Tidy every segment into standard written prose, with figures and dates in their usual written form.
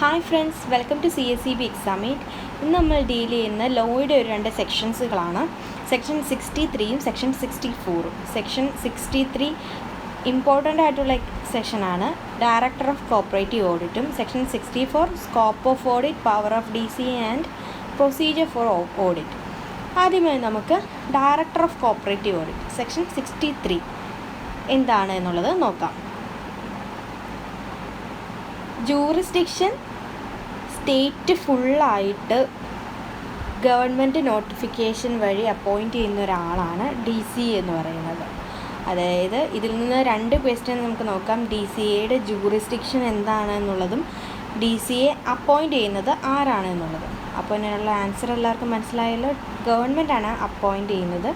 Hi friends, welcome to CSEB Examate. ഇന്ന് നമ്മൾ deal ചെയ്യുന്ന ലോയുടെ ഒരു രണ്ട് സെക്ഷൻസുകളാണ്. സെക്ഷൻ 63യും സെക്ഷൻ 64. സെക്ഷൻ 63 ഇമ്പോർട്ടൻ്റ് ആയിട്ടുള്ള സെക്ഷനാണ്. ഡയറക്ടർ ഓഫ് കോപ്പറേറ്റീവ് ഓഡിറ്റും section 64 scope of audit, power of DCA and procedure for audit. ആദ്യമായി നമുക്ക് director of cooperative audit section 63 എന്താണ് എന്നുള്ളത് നോക്കാം. ജൂറിസ്ഡിക്ഷൻ സ്റ്റേറ്റ് ഫുള്ളായിട്ട് ഗവൺമെൻറ് നോട്ടിഫിക്കേഷൻ വഴി അപ്പോയിൻറ്റ് ചെയ്യുന്ന ഒരാളാണ് DCA എന്ന് പറയുന്നത്. അതായത് ഇതിൽ നിന്ന് രണ്ട് ക്വസ്റ്റ്യൻ നമുക്ക് നോക്കാം. DCAയുടെ ജൂറിസ്ഡിക്ഷൻ എന്താണെന്നുള്ളതും DCA അപ്പോയിൻറ്റ് ചെയ്യുന്നത് ആരാണ് എന്നുള്ളതും. അപ്പോൾ അതിനുള്ള ആൻസർ എല്ലാവർക്കും മനസ്സിലായല്ലോ. ഗവൺമെൻറ്റാണ് അപ്പോയിൻറ്റ് ചെയ്യുന്നത്.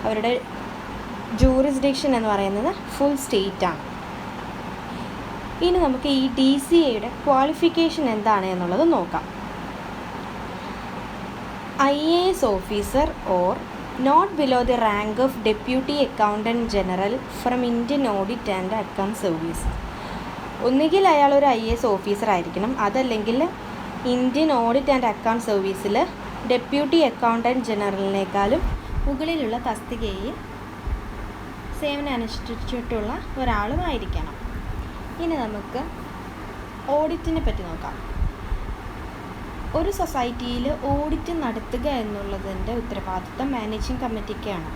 അവരുടെ ജൂറിസ്ഡിക്ഷൻ എന്ന് പറയുന്നത് ഫുൾ സ്റ്റേറ്റാണ്. ഇനി നമുക്ക് ഈ DCAയുടെ ക്വാളിഫിക്കേഷൻ എന്താണ് എന്നുള്ളത് നോക്കാം. IAS officer or not below the rank of deputy accountant general from Indian audit and account service. ഒന്നുകിൽ അയാൾ ഒരു IAS ഓഫീസർ ആയിരിക്കണം, അതല്ലെങ്കിൽ ഇന്ത്യൻ ഓഡിറ്റ് ആൻഡ് അക്കൗണ്ട് സർവീസിൽ ഡെപ്യൂട്ടി അക്കൗണ്ടൻറ്റ് ജനറലിനേക്കാളും മുകളിലുള്ള തസ്തികയിൽ സേവനം അനുഷ്ഠിച്ചിട്ടുള്ള ഒരാളുമായിരിക്കണം. ഇനി നമുക്ക് ഓഡിറ്റിനെ പറ്റി നോക്കാം. ഒരു സൊസൈറ്റിയിൽ ഓഡിറ്റ് നടത്തുക എന്നുള്ളതിൻ്റെ ഉത്തരവാദിത്തം മാനേജിംഗ് കമ്മിറ്റിക്കാണ്.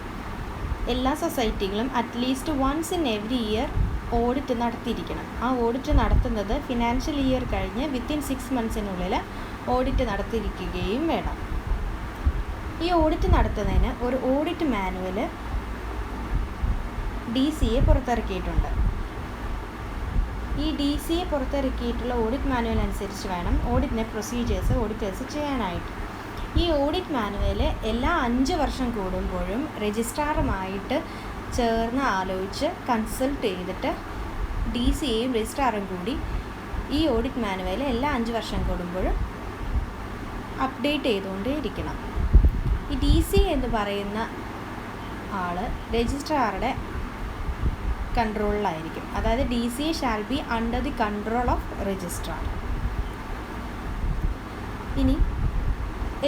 എല്ലാ സൊസൈറ്റികളും at least once in every year audit നടത്തിയിരിക്കണം. ആ ഓഡിറ്റ് നടത്തുന്നത് ഫിനാൻഷ്യൽ ഇയർ കഴിഞ്ഞ് വിത്തിൻ 6 മന്ത്സിനുള്ളിൽ ഓഡിറ്റ് നടത്തിയിരിക്കുകയും വേണം. ഈ ഓഡിറ്റ് നടത്തുന്നതിന് ഒരു ഓഡിറ്റ് മാനുവൽ DCA പുറത്തിറക്കിയിട്ടുണ്ട്. ഈ DCA പുറത്തിറക്കിയിട്ടുള്ള ഓഡിറ്റ് മാനുവൽ അനുസരിച്ച് വേണം ഓഡിറ്റിൻ്റെ പ്രൊസീജിയേഴ്സ് ഓഡിറ്റേഴ്സ് ചെയ്യാനായിട്ട്. ഈ ഓഡിറ്റ് മാനുവൽ എല്ലാ 5 വർഷം കൂടുമ്പോഴും രജിസ്ട്രാറുമായിട്ട് ചേർന്ന് ആലോചിച്ച് കൺസൾട്ട് ചെയ്തിട്ട് DCAയും രജിസ്ട്രാറും കൂടി ഈ ഓഡിറ്റ് മാനുവൽ എല്ലാ 5 വർഷം കൂടുമ്പോഴും അപ്ഡേറ്റ് ചെയ്തുകൊണ്ടേ ഇരിക്കണം. ഈ DCA എന്ന് പറയുന്ന ആൾ രജിസ്ട്രാറുടെ കൺട്രോളിലായിരിക്കും. അതായത് DCA shall be under the control of registrar. ഇനി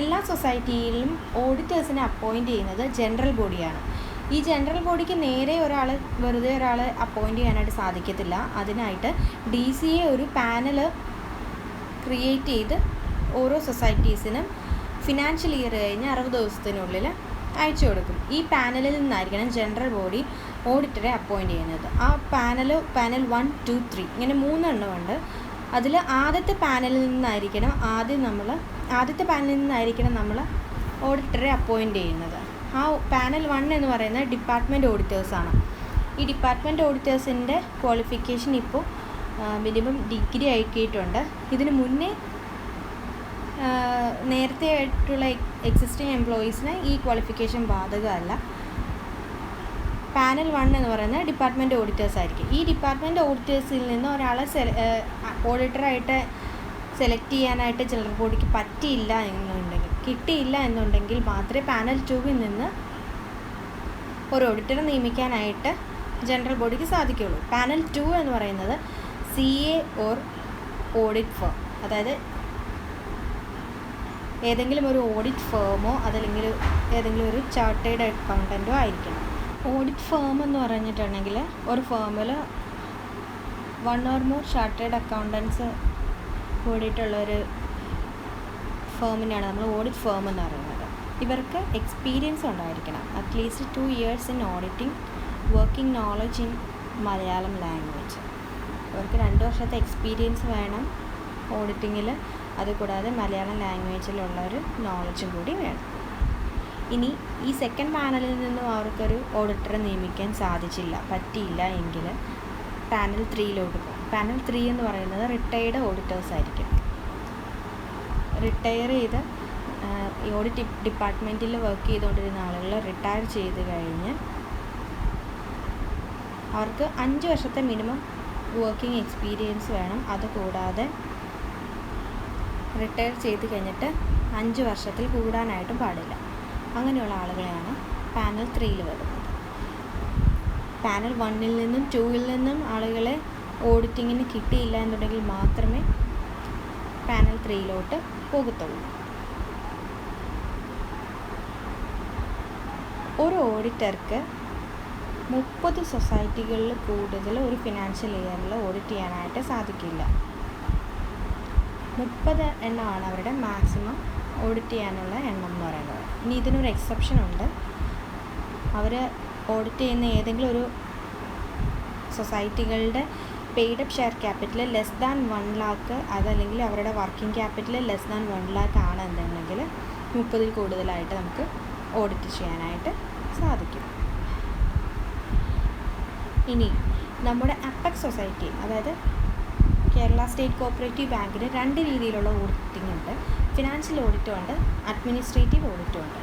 എല്ലാ സൊസൈറ്റിയിലും ഓഡിറ്റേഴ്സിനെ അപ്പോയിൻറ്റ് ചെയ്യുന്നത് ജനറൽ ബോഡിയാണ്. ഈ ജനറൽ ബോഡിക്ക് നേരെ വെറുതെ ഒരാൾ അപ്പോയിൻറ്റ് ചെയ്യാനായിട്ട് സാധിക്കത്തില്ല. അതിനായിട്ട് DCA ഒരു പാനൽ ക്രിയേറ്റ് ചെയ്ത് ഓരോ സൊസൈറ്റീസിനും ഫിനാൻഷ്യൽ ഇയർ കഴിഞ്ഞ് 60 ദിവസത്തിനുള്ളിൽ അയച്ചു കൊടുക്കും. ഈ പാനലിൽ നിന്നായിരിക്കണം ജനറൽ ബോഡി ഓഡിറ്ററെ അപ്പോയിൻറ്റ് ചെയ്യുന്നത്. ആ പാനൽ 1, 2, 3 ഇങ്ങനെ 3 എണ്ണമുണ്ട്. അതിൽ ആദ്യത്തെ പാനലിൽ നിന്നായിരിക്കണം നമ്മൾ ഓഡിറ്ററെ അപ്പോയിൻറ്റ് ചെയ്യുന്നത്. ആ പാനൽ 1 എന്ന് പറയുന്നത് ഡിപ്പാർട്ട്മെൻറ്റ് ഓഡിറ്റേഴ്സാണ്. ഈ ഡിപ്പാർട്ട്മെൻറ്റ് ഓഡിറ്റേഴ്സിൻ്റെ ക്വാളിഫിക്കേഷൻ ഇപ്പോൾ മിനിമം ഡിഗ്രി ആക്കിയിട്ടുണ്ട്. ഇതിന് മുന്നേ നേരത്തെ ആയിട്ടുള്ള എക്സിസ്റ്റിംഗ് എംപ്ലോയീസിന് ഈ ക്വാളിഫിക്കേഷൻ ബാധകമല്ല. പാനൽ 1 എന്ന് പറയുന്നത് ഡിപ്പാർട്ട്മെൻറ്റ് ഓഡിറ്റേഴ്സ് ആയിരിക്കും. ഈ ഡിപ്പാർട്ട്മെൻറ്റ് ഓഡിറ്റേഴ്സിൽ നിന്ന് ഒരാളെ ഓഡിറ്ററായിട്ട് സെലക്ട് ചെയ്യാനായിട്ട് ജനറൽ ബോഡിക്ക് കിട്ടിയില്ല എന്നുണ്ടെങ്കിൽ മാത്രമേ പാനൽ 2വിൽ നിന്ന് ഒരു ഓഡിറ്ററെ നിയമിക്കാനായിട്ട് ജനറൽ ബോഡിക്ക് സാധിക്കുകയുള്ളൂ. പാനൽ 2 എന്ന് പറയുന്നത് CA ഓർ ഓഡിറ്റ് ഫേം, അതായത് ഏതെങ്കിലും ഒരു ഓഡിറ്റ് ഫേമോ അതല്ലെങ്കിൽ ഏതെങ്കിലും ഒരു ചാർട്ടേഡ് അക്കൗണ്ടൻറ്റോ ആയിരിക്കണം. ഓഡിറ്റ് ഫേം എന്ന് പറഞ്ഞിട്ടുണ്ടെങ്കിൽ ഒരു ഫേമിൽ 1 or more ചാർട്ടേഡ് അക്കൗണ്ടൻസ് കൂടിയിട്ടുള്ളൊരു ഫേമിനെയാണ് നമ്മൾ ഓഡിറ്റ് ഫേം എന്ന് പറയുന്നത്. ഇവർക്ക് എക്സ്പീരിയൻസ് ഉണ്ടായിരിക്കണം. At least 2 years in auditing, working knowledge in Malayalam language. ഇവർക്ക് 2 വർഷത്തെ എക്സ്പീരിയൻസ് വേണം ഓഡിറ്റിങ്ങിൽ. അതുകൂടാതെ മലയാളം ലാംഗ്വേജിലുള്ളൊരു നോളജും കൂടി വേണം. ഇനി ഈ സെക്കൻഡ് പാനലിൽ നിന്നും അവർക്കൊരു ഓഡിറ്ററെ നിയമിക്കാൻ പറ്റിയില്ല എങ്കിൽ പാനൽ 3യിലോട്ട് പോകും. പാനൽ 3 എന്ന് പറയുന്നത് റിട്ടയേർഡ് ഓഡിറ്റേഴ്സ് ആയിരിക്കും. റിട്ടയർ ചെയ്ത് ഈ ഓഡിറ്റ് ഡിപ്പാർട്ട്മെൻറ്റിൽ വർക്ക് ചെയ്തുകൊണ്ടിരുന്ന ആളുകൾ റിട്ടയർ ചെയ്ത് കഴിഞ്ഞ് അവർക്ക് 5 വർഷത്തെ മിനിമം വർക്കിംഗ് എക്സ്പീരിയൻസ് വേണം. അതുകൂടാതെ റിട്ടയർ ചെയ്ത് കഴിഞ്ഞിട്ട് 5 വർഷത്തിൽ കൂടാനായിട്ടും പാടില്ല. അങ്ങനെയുള്ള ആളുകളെയാണ് പാനൽ 3യിൽ വരുന്നത്. പാനൽ 1ൽ നിന്നും 2ൽ നിന്നും ആളുകളെ ഓഡിറ്റിങ്ങിന് കിട്ടിയില്ല എന്നുണ്ടെങ്കിൽ മാത്രമേ 3 പോകത്തുള്ളൂ. ഒരു ഓഡിറ്റർക്ക് 30 സൊസൈറ്റികളിൽ കൂടുതൽ ഒരു ഫിനാൻഷ്യൽ ഇയറിൽ ഓഡിറ്റ് ചെയ്യാനായിട്ട് സാധിക്കില്ല. 30 എണ്ണമാണ് അവരുടെ മാക്സിമം ഓഡിറ്റ് ചെയ്യാനുള്ള എണ്ണം എന്ന് പറയുന്നത്. ഇനി ഇതിനൊരു എക്സെപ്ഷൻ ഉണ്ട്. അവർ ഓഡിറ്റ് ചെയ്യുന്ന ഏതെങ്കിലും ഒരു സൊസൈറ്റികളുടെ paid up share capital less than 1 lakh, അതല്ലെങ്കിൽ അവരുടെ working capital less than 1 lakh ആണ് എന്നുണ്ടെങ്കിൽ 30 കൂടുതലായിട്ട് നമുക്ക് ഓഡിറ്റ് ചെയ്യാനായിട്ട് സാധിക്കും. ഇനി നമ്മുടെ അപ്പെക്സ് സൊസൈറ്റി, അതായത് കേരള സ്റ്റേറ്റ് കോഓപ്പറേറ്റീവ് ബാങ്കിന് 2 രീതിയിലുള്ള ഓഡിറ്റിംഗ് ഉണ്ട്. ഫിനാൻഷ്യൽ ഓഡിറ്റും ഉണ്ട്, അഡ്മിനിസ്ട്രേറ്റീവ് ഓഡിറ്റും ഉണ്ട്.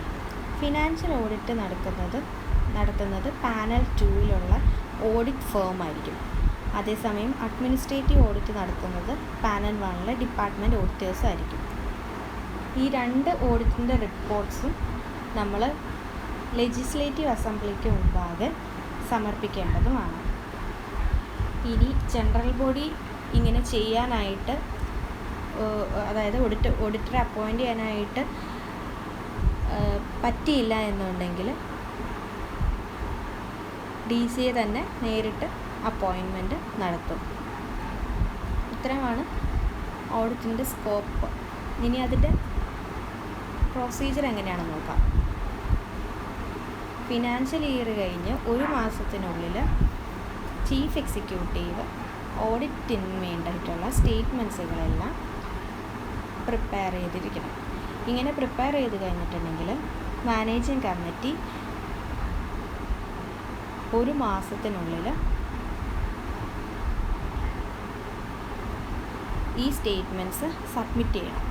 ഫിനാൻഷ്യൽ ഓഡിറ്റ് നടത്തുന്നത് പാനൽ 2 ഓഡിറ്റ് ഫേം ആയിരിക്കും. അതേസമയം അഡ്മിനിസ്ട്രേറ്റീവ് ഓഡിറ്റ് നടത്തുന്നത് പാനൽ 1 ഡിപ്പാർട്ട്മെൻറ്റ് ഓഡിറ്റേഴ്സ് ആയിരിക്കും. ഈ 2 ഓഡിറ്റിൻ്റെ റിപ്പോർട്ട്സും നമ്മൾ ലെജിസ്ലേറ്റീവ് അസംബ്ലിക്ക് മുമ്പാകെ സമർപ്പിക്കേണ്ടതുമാണ്. ഇനി ജനറൽ ബോഡി ഇങ്ങനെ ചെയ്യാനായിട്ട്, അതായത് ഓഡിറ്ററെ അപ്പോയിൻ്റ് ചെയ്യാനായിട്ട് പറ്റിയില്ല എന്നുണ്ടെങ്കിൽ DCA തന്നെ നേരിട്ട് അപ്പോയിൻമെൻറ്റ് നടത്തും. ഇത്രയുമാണ് ഓഡിറ്റിൻ്റെ സ്കോപ്പ്. ഇനി അതിൻ്റെ പ്രൊസീജിയർ എങ്ങനെയാണെന്ന് നോക്കാം. ഫിനാൻഷ്യൽ ഇയർ കഴിഞ്ഞ് 1 മാസത്തിനുള്ളിൽ ചീഫ് എക്സിക്യൂട്ടീവ് ഓഡിറ്റിന് വേണ്ടിയിട്ടുള്ള സ്റ്റേറ്റ്മെൻറ്റ്സുകളെല്ലാം പ്രിപ്പയർ ചെയ്തിരിക്കണം. ഇങ്ങനെ പ്രിപ്പയർ ചെയ്ത് കഴിഞ്ഞിട്ടുണ്ടെങ്കിൽ മാനേജിങ് കമ്മിറ്റി 1 മാസത്തിനുള്ളിൽ ഈ സ്റ്റേറ്റ്മെൻറ്റ്സ് സബ്മിറ്റ് ചെയ്യണം.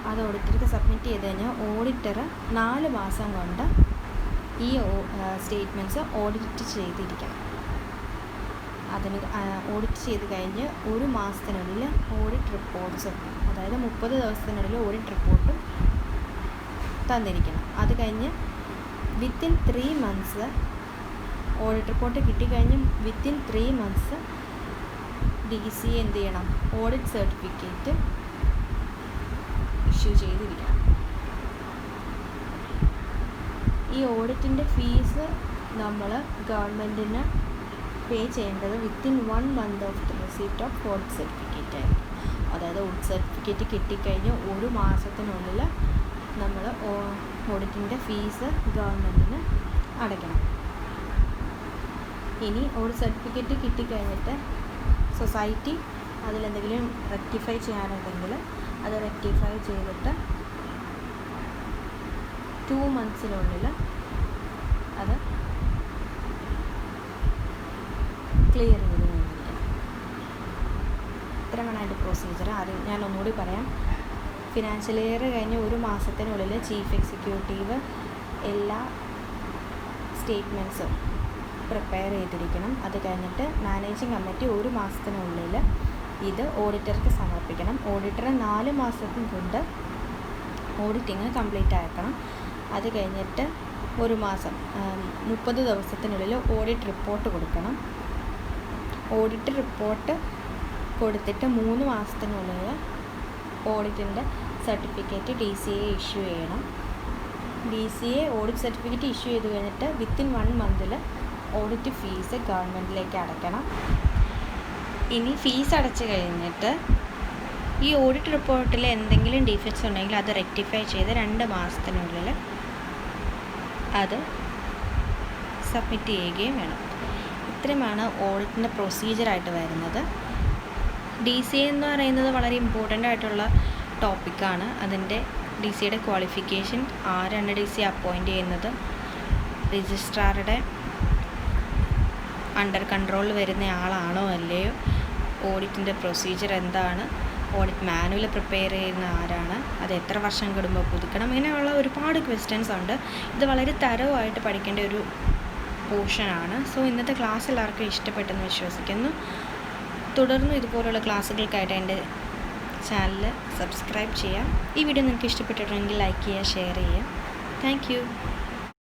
അത് ഓഡിറ്റർക്ക് സബ്മിറ്റ് ചെയ്ത് കഴിഞ്ഞാൽ ഓഡിറ്റർ 4 മാസം കൊണ്ട് ഈ സ്റ്റേറ്റ്മെൻറ്റ്സ് ഓഡിറ്റ് ചെയ്തിരിക്കണം. അതിന് ഓഡിറ്റ് ചെയ്ത് കഴിഞ്ഞ് 1 മാസത്തിനുള്ളിൽ ഓഡിറ്റ് റിപ്പോർട്ട്സും, അതായത് 30 ദിവസത്തിനുള്ളിൽ ഓഡിറ്റ് റിപ്പോർട്ടും തന്നിരിക്കണം. അത് കഴിഞ്ഞ് വിത്തിൻ 3 months ഓഡിറ്റ് റിപ്പോർട്ട് കിട്ടിക്കഴിഞ്ഞ് വിത്തിൻ 3 months DCA എന്ത് ചെയ്യണം? ഓഡിറ്റ് സർട്ടിഫിക്കറ്റ് ഇഷ്യൂ ചെയ്തിരിക്കണം. ഈ ഓഡിറ്റിൻ്റെ ഫീസ് നമ്മൾ ഗവൺമെൻറ്റിന് പേ ചെയ്യേണ്ടത് within 1 month of the receipt of audit certificate ആയിരിക്കും. അതായത് ഓഡിറ്റ് സർട്ടിഫിക്കറ്റ് കിട്ടിക്കഴിഞ്ഞ് 1 മാസത്തിനുള്ളിൽ നമ്മൾ ഓഡിറ്റിൻ്റെ ഫീസ് ഗവൺമെൻറ്റിന് അടയ്ക്കണം. ഇനി ഓഡിറ്റ് സർട്ടിഫിക്കറ്റ് കിട്ടിക്കഴിഞ്ഞിട്ട് സൊസൈറ്റി അതിലെന്തെങ്കിലും റെക്ടിഫൈ ചെയ്യാനുണ്ടെങ്കിൽ അത് റെക്ടിഫൈ ചെയ്തിട്ട് 2 months അത് ക്ലിയർ ചെയ്ത് കഴിഞ്ഞിരിക്കണം. ഇത്രയാണ് അതിൻ്റെ പ്രൊസീജിയർ. ആദ്യം ഞാൻ ഒന്നുകൂടി പറയാം. ഫിനാൻഷ്യൽ ഇയർ കഴിഞ്ഞ് 1 മാസത്തിനുള്ളിൽ ചീഫ് എക്സിക്യൂട്ടീവ് എല്ലാ സ്റ്റേറ്റ്മെൻറ്റ്സും പ്രിപ്പയർ ചെയ്തിരിക്കണം. അത് കഴിഞ്ഞിട്ട് മാനേജിങ് കമ്മിറ്റി 1 മാസത്തിനുള്ളിൽ ഇത് ഓഡിറ്റർക്ക് സമർപ്പിക്കണം. ഓഡിറ്റർ 4 മാസത്തിന് കൊണ്ട് ഓഡിറ്റിങ് കംപ്ലീറ്റ് ആക്കണം. അത് കഴിഞ്ഞിട്ട് 1 മാസം 30 ദിവസത്തിനുള്ളിൽ ഓഡിറ്റ് റിപ്പോർട്ട് കൊടുക്കണം. ഓഡിറ്റ് റിപ്പോർട്ട് കൊടുത്തിട്ട് 3 മാസത്തിനുള്ളിൽ ഓഡിറ്റിൻ്റെ സർട്ടിഫിക്കറ്റ് DCA ഇഷ്യൂ ചെയ്യണം. DCA ഓഡിറ്റ് സർട്ടിഫിക്കറ്റ് ഇഷ്യൂ ചെയ്ത് കഴിഞ്ഞിട്ട് വിത്തിൻ 1 month ഓഡിറ്റ് ഫീസ് ഗവൺമെൻറ്റിലേക്ക് അടയ്ക്കണം. ഇനി ഫീസ് അടച്ചു കഴിഞ്ഞിട്ട് ഈ ഓഡിറ്റ് റിപ്പോർട്ടിൽ എന്തെങ്കിലും ഡിഫക്ട്സ് ഉണ്ടെങ്കിൽ അത് റെക്ടിഫൈ ചെയ്ത് 2 മാസത്തിനുള്ളിൽ അത് സബ്മിറ്റ് ചെയ്യുകയും വേണം. ഇത്രയുമാണ് ഓഡിറ്റിൻ്റെ പ്രൊസീജിയറായിട്ട് വരുന്നത്. DCA എന്ന് പറയുന്നത് വളരെ ഇമ്പോർട്ടൻ്റ് ആയിട്ടുള്ള ടോപ്പിക്കാണ്. അതിൻ്റെ DCAയുടെ ക്വാളിഫിക്കേഷൻ, ആരാണ് DCA അപ്പോയിൻ്റ് ചെയ്യുന്നത്, രജിസ്ട്രാറുടെ അണ്ടർ കൺട്രോളിൽ വരുന്ന ആളാണോ അല്ലയോ, ഓഡിറ്റിൻ്റെ പ്രൊസീജിയർ എന്താണ്, ഓഡിറ്റ് മാനുവൽ പ്രിപ്പയർ ചെയ്യുന്ന ആരാണ്, അത് എത്ര വർഷം കൂടുമ്പോൾ പുതുക്കണം, ഇങ്ങനെയുള്ള ഒരുപാട് ക്വസ്റ്റ്യൻസ് ഉണ്ട്. ഇത് വളരെ തരവായിട്ട് പഠിക്കേണ്ട ഒരു പോർഷനാണ്. സോ ഇന്നത്തെ ക്ലാസ് എല്ലാവർക്കും ഇഷ്ടപ്പെട്ടെന്ന് വിശ്വസിക്കുന്നു. തുടർന്നും ഇതുപോലുള്ള ക്ലാസ്സുകൾക്കായിട്ട് എൻ്റെ ചാനൽ സബ്സ്ക്രൈബ് ചെയ്യാം. ഈ വീഡിയോ നിങ്ങൾക്ക് ഇഷ്ടപ്പെട്ടിട്ടുണ്ടെങ്കിൽ ലൈക്ക് ചെയ്യുക, ഷെയർ ചെയ്യുക. Thank you.